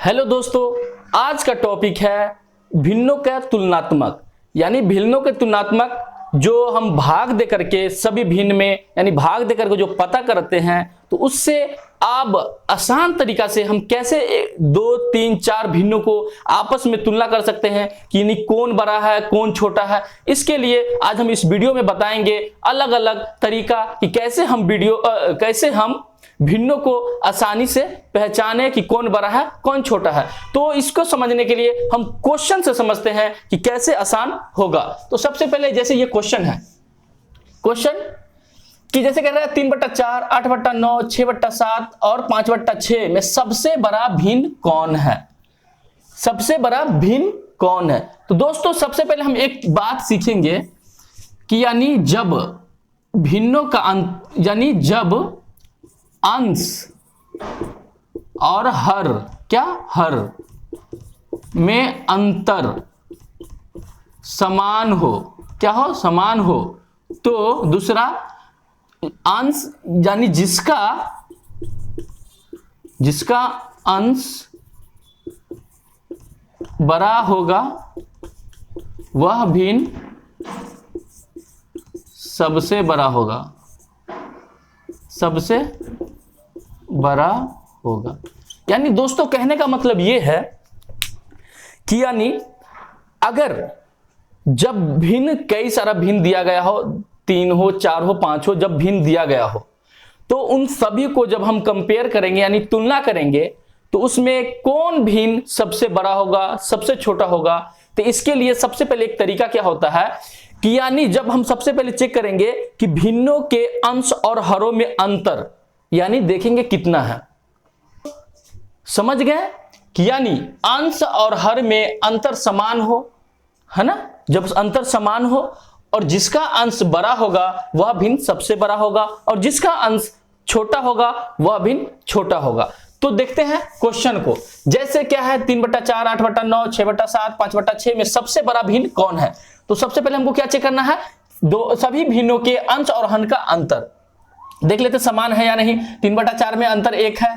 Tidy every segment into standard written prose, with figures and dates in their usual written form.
Hello दोस्तों, आज का टॉपिक है भिन्नों का तुलनात्मक। यानी भिन्नों के तुलनात्मक जो हम भाग दे करके सभी भिन्न में यानी भाग दे करके जो पता करते हैं, तो उससे अब आसान तरीका से हम कैसे 2, 3, 4 भिन्नों को आपस में तुलना कर सकते हैं कि यानी कौन बड़ा है कौन छोटा है। इसके लिए आज हम इस वीडियो में बताएंगे अलग अलग तरीका कि कैसे हम भिन्नों को आसानी से पहचाने कि कौन बड़ा है कौन छोटा है। तो इसको समझने के लिए हम क्वेश्चन से समझते हैं कि कैसे आसान होगा। तो सबसे पहले जैसे ये क्वेश्चन है, क्वेश्चन कि जैसे कह रहा है 3/4, 8/9, 6/7 और 5/6 में सबसे बड़ा भिन्न कौन है। सबसे बड़ा भिन्न कौन है। तो दोस्तों सबसे पहले हम एक बात सीखेंगे कि यानी जब भिन्नों का यानी जब अंश और हर हर में अंतर समान हो, समान हो, तो दूसरा अंश यानी जिसका अंश बड़ा होगा वह भिन्न सबसे बड़ा होगा, सबसे बड़ा होगा। यानी दोस्तों कहने का मतलब यह है कि यानी अगर जब भिन्न कई सारा भिन्न दिया गया हो, 3 हो 4 हो 5 हो, जब भिन्न दिया गया हो तो उन सभी को जब हम कंपेयर करेंगे यानी तुलना करेंगे तो उसमें कौन भिन्न सबसे बड़ा होगा सबसे छोटा होगा। तो इसके लिए सबसे पहले एक तरीका क्या होता है कि यानी जब हम सबसे पहले चेक करेंगे कि भिन्नों के अंश और हरों में अंतर यानी देखेंगे कितना है। समझ गए कि यानी अंश और हर में अंतर समान हो, है ना। जब अंतर समान हो और जिसका अंश बड़ा होगा वह भिन्न सबसे बड़ा होगा और जिसका अंश छोटा होगा वह भिन्न छोटा होगा। तो देखते हैं क्वेश्चन को। जैसे क्या है 3/4, 8/9, 6/7, 5/6 में सबसे बड़ा भिन्न कौन है। तो सबसे पहले हमको क्या चेक करना है, सभी भिन्नों के अंश और हर का अंतर देख लेते समान है या नहीं। 3/4 में अंतर 1 है,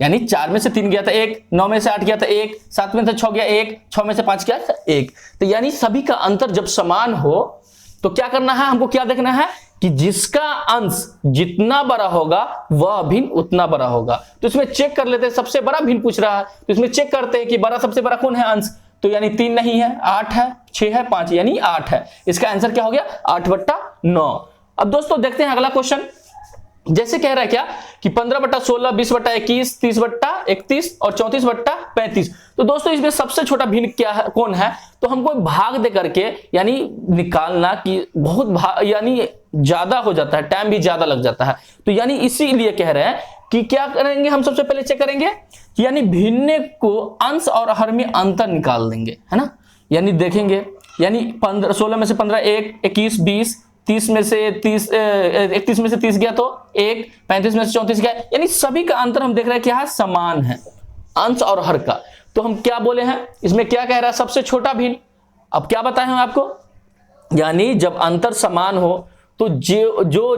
यानी 4 में से 3 गया था 1, 9 में से 8 गया था 1, 7 में से 6 गया 1, 6 में से 5 गया था 1। तो यानी सभी का अंतर जब समान हो तो क्या करना है, हमको क्या देखना है कि जिसका अंश जितना बड़ा होगा वह भिन्न उतना बड़ा होगा। तो इसमें चेक कर लेते हैं, सबसे बड़ा भिन्न पूछ रहा है तो इसमें चेक करते हैं कि बड़ा सबसे बड़ा कौन है अंश। तो यानी 3 नहीं है, 8 है, 6 है, 5 यानी 8 है। इसका आंसर क्या हो गया 8/9। अब दोस्तों देखते हैं अगला क्वेश्चन। जैसे कह रहा है क्या कि 15/16, 20/21, 30/31 और 34/35। तो दोस्तों इसमें सबसे छोटा भिन्न क्या है कौन है। तो हमको भाग दे करके यानी निकालना कि बहुत यानी ज्यादा हो जाता है, टाइम भी ज्यादा लग जाता है। तो यानी इसीलिए कह रहे हैं कि क्या करेंगे, हम सबसे पहले चेक करेंगे कि यानी भिन्न को अंश और हर में अंतर निकाल देंगे, है ना। यानी देखेंगे यानी 16 में से 15 1, 21 20, 30 में से 30 31 में से 30 गया तो 1, 35 में से 34 गया। यानी सभी का अंतर हम देख रहे हैं क्या है, समान है अंश और हर का। तो हम क्या बोले हैं इसमें, क्या कह रहा है सबसे छोटा भिन्न। अब क्या बताएं हम आपको, यानी जब अंतर समान हो तो जो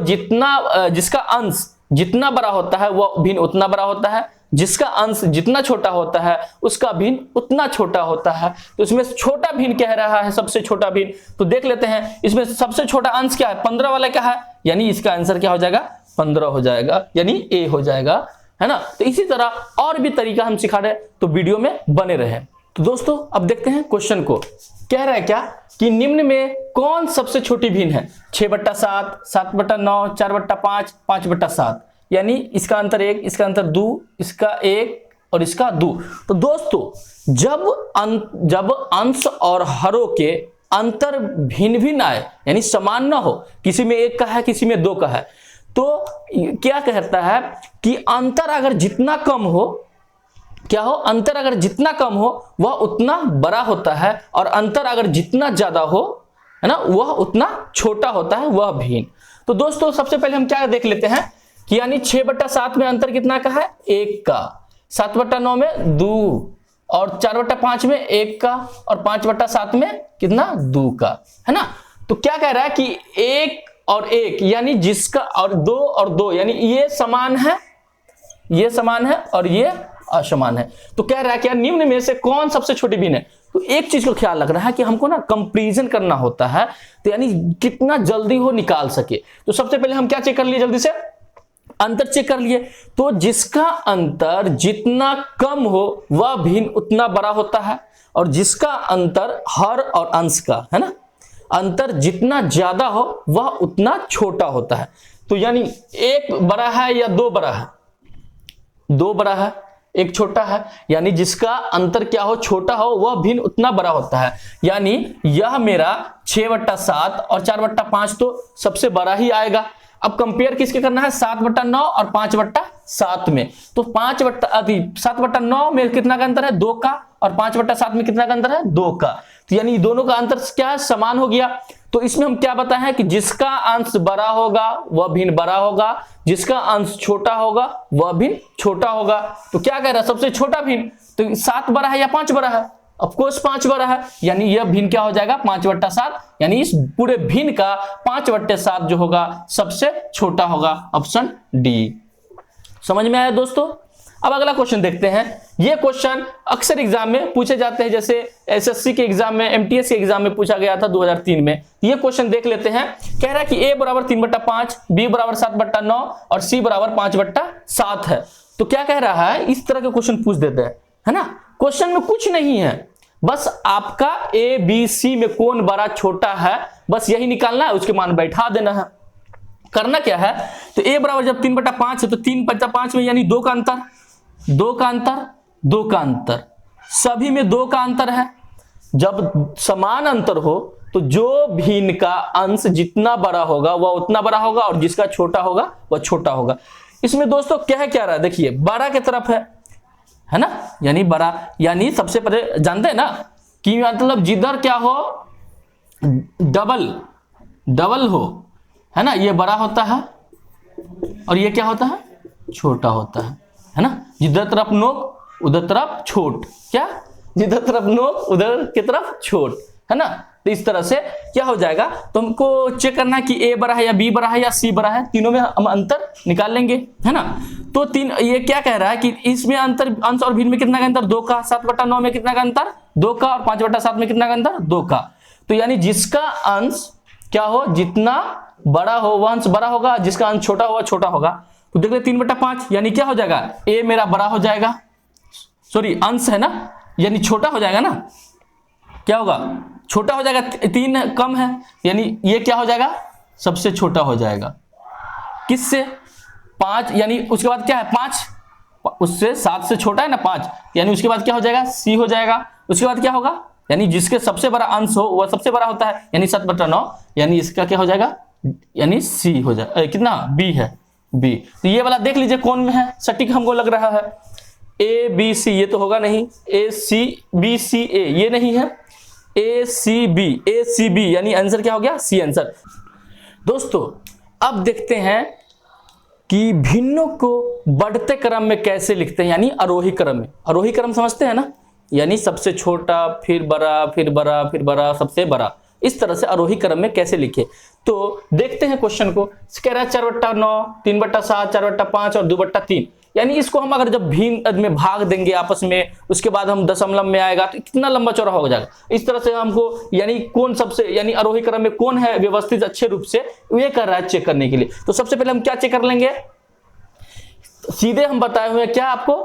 जिसका अंश जितना बड़ा होता है वह भिन्न उतना बड़ा होता है, जिसका अंश जितना छोटा होता है उसका भिन्न उतना छोटा होता है। तो इसमें छोटा भिन्न कह रहा है सबसे छोटा भिन्न। तो देख लेते हैं इसमें सबसे छोटा अंश क्या है, 15 वाला क्या है, यानी इसका आंसर क्या हो जाएगा 15 हो जाएगा, यानी ए हो जाएगा, है ना। तो इसी तरह और भी तरीका हम सिखा रहे, तो वीडियो में बने रहे। तो दोस्तों अब देखते हैं क्वेश्चन को। कह रहा है क्या कि निम्न में कौन सबसे छोटी भिन्न है, 6/7, 7/9, 4/5, 5/7। यानी इसका अंतर 1, इसका अंतर 2, इसका 1 और इसका 2। तो दोस्तों जब अंश और हरों के अंतर भिन्न भिन्न आए यानी समान ना हो, किसी में 1 का है किसी में 2 का है, तो क्या कहता है कि अंतर अगर जितना कम हो, क्या हो, अंतर अगर जितना कम हो वह उतना बड़ा होता है और अंतर अगर जितना ज्यादा हो, है ना, वह उतना छोटा होता है, वह भिन्न। तो दोस्तों सबसे पहले हम क्या देख लेते हैं कि यानी 6/7 में अंतर कितना का है 1 का, 7/9 में 2 और 4/5 में 1 का और 5/7 में कितना 2 का, है ना। तो क्या कह रहा है कि 1 और 1 यानी जिसका और 2 और 2 यानी ये समान है, ये समान है और ये असमान है। तो कह रहा है कि निम्न में से कौन सबसे छोटी भिन्न है। तो एक चीज को ख्याल रख रहा है कि हमको ना कंपैरिजन करना होता है, तो यानी कितना जल्दी हो निकाल सके। तो सबसे पहले हम क्या चेक कर लिए, जल्दी से अंतर चेक कर लिए। तो जिसका अंतर जितना कम हो वह भिन्न उतना बड़ा होता है, और जिसका अंतर हर और अंश का है ना, अंतर जितना ज्यादा हो वह उतना छोटा होता है। तो यानी एक बड़ा है या दो बड़ा है, दो बड़ा है एक छोटा है, यानी जिसका अंतर क्या हो, छोटा हो, वह भिन्न उतना बड़ा होता है। यानी यह मेरा 6/7 और 4/5 तो सबसे बड़ा ही आएगा। अब कंपेयर किसके करना है, 7/9 और 5/7 में। तो 7/9 में कितना का अंतर है, 2 का, और 5/7 में कितना का अंतर है, 2 का। तो यानी दोनों का अंतर क्या है, समान हो गया। तो इसमें हम क्या बताए हैं कि जिसका अंश बड़ा होगा वह भिन्न बड़ा होगा, जिसका अंश छोटा होगा वह भिन्न छोटा होगा। तो क्या कह रहा है, सबसे छोटा भिन्न, तो 7 बड़ा है या 5 बड़ा है, ऑफ कोर्स 5 बड़ा है, यानी यह भिन्न क्या हो जाएगा, 5/7, यानी इस पूरे भिन्न का 5/7 जो होगा सबसे छोटा होगा। Option D. समझ में आया दोस्तों। अब अगला क्वेश्चन देखते हैं। ये क्वेश्चन अक्सर एग्जाम में पूछे जाते हैं, जैसे एसएससी के एग्जाम में, एमटीएस के एग्जाम में पूछा गया था 2003 में। ये क्वेश्चन देख लेते हैं। कह रहा है कि a बराबर 3/5, b बराबर 7/9 और c बराबर 5/7 है। तो क्या कह रहा है, इस तरह के क्वेश्चन पूछ देते हैं, है ना। क्वेश्चन में कुछ नहीं है, बस आपका ए बी सी में कौन बड़ा छोटा है, बस यही निकालना है, उसके मान बैठा देना है। करना क्या है, तो a बराबर जब 3/5 है तो 3/5 में यानी 2 का अंतर, 2 का अंतर, 2 का अंतर, सभी में 2 का अंतर है। जब समान अंतर हो तो जो भिन्न का अंश जितना बड़ा होगा वह उतना बड़ा होगा, और जिसका छोटा होगा वह छोटा होगा। इसमें दोस्तों क्या रहा है, देखिए बड़ा की तरफ है ना, यानी बड़ा, यानी सबसे पहले जानते हैं ना कि मतलब जिधर क्या हो, डबल हो, है ना, ये बड़ा होता है और ये क्या होता है, छोटा होता है ना। जिधर तरफ नोक उधर तरफ छोट, क्या, जिधर तरफ नोक उधर की तरफ छोट, है ना। तो इस तरह से क्या हो जाएगा, तो हमको चेक करना है कि ए बड़ा है या बी बड़ा है या सी बड़ा है, तीनों में हम अंतर निकाल लेंगे, है ना। तो ये क्या कह रहा है कि इसमें अंतर, अंश और भिन्न में कितना का अंतर, 2 का, 7/9 में कितना का अंतर, 2 का, और 5/7 में कितना का अंतर, 2 का। तो यानी जिसका अंश क्या हो, जितना बड़ा हो वह अंश बड़ा होगा, जिसका अंश छोटा हो वह छोटा होगा। तो देख ले 3/5 यानी क्या हो जाएगा, ए मेरा बड़ा हो जाएगा, सॉरी अंश है ना, यानी छोटा हो जाएगा ना, क्या होगा, छोटा हो जाएगा, 3 कम है, यानी ये क्या हो जाएगा, सबसे छोटा हो जाएगा। किससे, 5, यानी उसके बाद क्या है, 5, उससे 7 से छोटा है ना 5, यानी उसके बाद क्या हो जाएगा, सी हो जाएगा। उसके बाद क्या होगा, यानी जिसके सबसे बड़ा अंश हो वह सबसे बड़ा होता है, यानी 7/9, यानी इसका क्या हो जाएगा, यानी सी हो जाएगा, कितना, बी है, बी। तो ये वाला देख लीजिए कौन में है, सटीक हमको लग रहा है, ए बी सी, ये तो होगा नहीं, ए सी बी सी ए, ये नहीं है, ए सी बी, यानी आंसर क्या हो गया, सी आंसर। दोस्तों अब देखते हैं कि भिन्नों को बढ़ते क्रम में कैसे लिखते हैं, यानी आरोही क्रम में। आरोही क्रम समझते हैं ना, यानी सबसे छोटा, फिर बड़ा, फिर बड़ा, फिर बड़ा, सबसे बड़ा, इस तरह से आरोही क्रम में कैसे लिखे। तो देखते हैं क्वेश्चन को। कह रहा है 4/9, 3/7, 4/5 और 2/3, यानी इसको हम अगर जब भिन्न में भाग देंगे आपस में, उसके बाद हम दशमलव में आएगा तो कितना लंबा चौड़ा हो जाएगा। इस तरह से हमको यानी कौन सबसे, यानी आरोही क्रम में कौन है व्यवस्थित अच्छे रूप से, ये कर रहा है चेक करने के लिए। तो सबसे पहले हम क्या चेक कर लेंगे, सीधे हम बताए हुए क्या आपको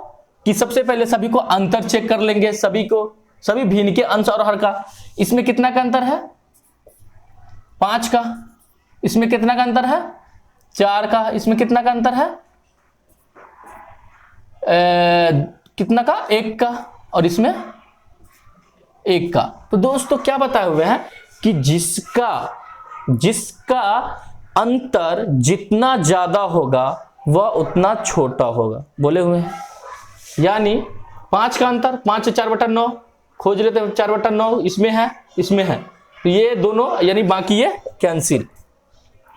कि सबसे पहले सभी को अंतर चेक कर लेंगे, सभी भिन्न के अंश और हर का। इसमें कितना का अंतर है, 5 का, इसमें कितना का अंतर है, 4 का, इसमें कितना का अंतर है, कितना का, 1 का, और इसमें 1 का। तो दोस्तों क्या बताए हुए हैं कि जिसका अंतर जितना ज्यादा होगा वह उतना छोटा होगा, बोले हुए हैं। यानी 5 का अंतर, 5 से 4/9 खोज लेते हैं, 4/9 इसमें है, इसमें है, तो ये दोनों, यानी बाकी ये कैंसिल,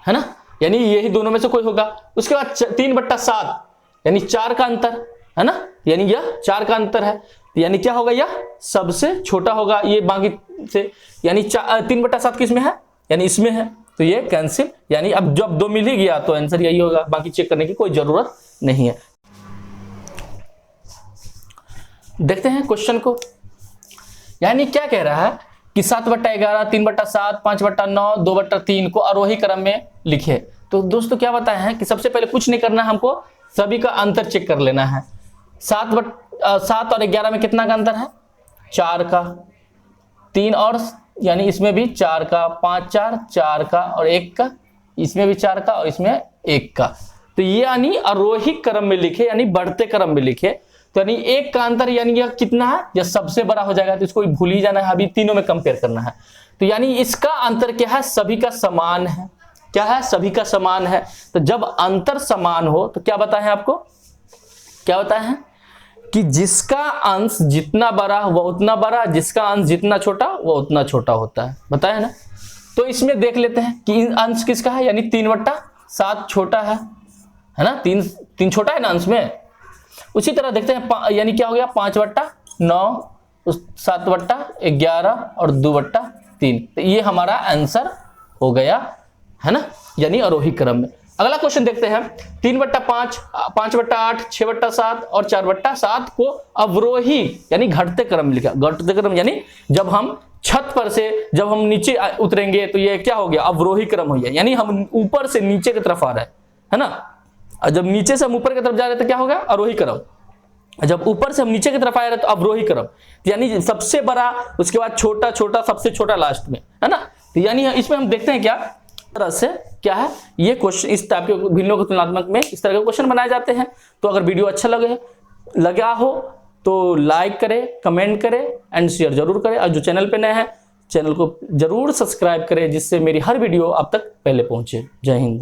है ना, यानी यही दोनों में से कोई होगा। उसके बाद 3/7 यानी 4 का अंतर, है ना, यानी यह 4 का अंतर है, यानी क्या होगा, यह सबसे छोटा होगा ये बाकी से, यानी 3/7 किस में है, यानी इसमें है, तो ये कैंसिल। यानी अब जब 2 मिल ही गया तो आंसर यही होगा, बाकी चेक करने की कोई जरूरत नहीं है। देखते हैं क्वेश्चन को। यानी क्या कह रहा है कि 7/11, 3/7, 5/9, 2/3 को आरोही क्रम में लिखे। तो दोस्तों क्या बताए हैं कि सबसे पहले कुछ नहीं करना है, हमको सभी का अंतर चेक कर लेना है। 7 और 11 में कितना का अंतर है? 4 का। 3 और यानी इसमें भी 4 का, 5 4 4 का और 1 का, इसमें भी 4 का और इसमें 1 का। तो ये यानी आरोही क्रम में लिखे, यानी बढ़ते क्रम में लिखे। तो यानी 1 का अंतर यानी यह कितना है? यह सबसे बड़ा हो जाएगा, तो इसको भूल ही जाना है, अभी तीनों में कंपेयर करना है। तो यानी इसका अंतर क्या है? सभी का समान है। क्या है? सभी का समान है। तो जब अंतर समान हो तो क्या बताए हैं आपको? क्या बताए हैं कि जिसका अंश जितना बड़ा वह उतना बड़ा, जिसका अंश जितना छोटा वह उतना छोटा होता है। बताया ना? तो इसमें देख लेते हैं कि अंश किसका है, यानी 3/7 छोटा है ना? 3 छोटा है ना अंश में। उसी तरह देखते हैं यानी क्या हो गया? 5/9, 7/11 और 2/3। तो ये हमारा आंसर हो गया, है ना, यानी आरोही क्रम में। अगला क्वेश्चन देखते हैं। 3/5, 5/8, 6/7 और 4/7 को अवरोही यानी घटते क्रम में लिखा। घटते क्रम यानी जब हम छत पर से जब हम नीचे उतरेंगे तो ये क्या हो गया? अवरोही क्रम हो गया, यानी हम ऊपर से नीचे की तरफ आ रहे हैं, है ना। और जब नीचे से हम ऊपर की तरफ जा रहे हैं तो क्या होगा? आरोही क्रम। जब ऊपर से हम नीचे की तरफ आ रहे हैं तो अवरोही क्रम, यानी सबसे बड़ा, उसके बाद छोटा छोटा, सबसे छोटा लास्ट में, है ना। तो यानी इसमें हम देखते हैं क्या तरह से क्या है ये क्वेश्चन, इस टाइप के भिन्नों के तुलनात्मक में इस तरह के क्वेश्चन बनाए जाते हैं। तो अगर वीडियो अच्छा लगा हो तो लाइक करें, कमेंट करें एंड शेयर जरूर करें। और जो चैनल पे नए हैं चैनल को जरूर सब्सक्राइब करें, जिससे मेरी हर वीडियो आप तक पहले पहुंचे। जय हिंद।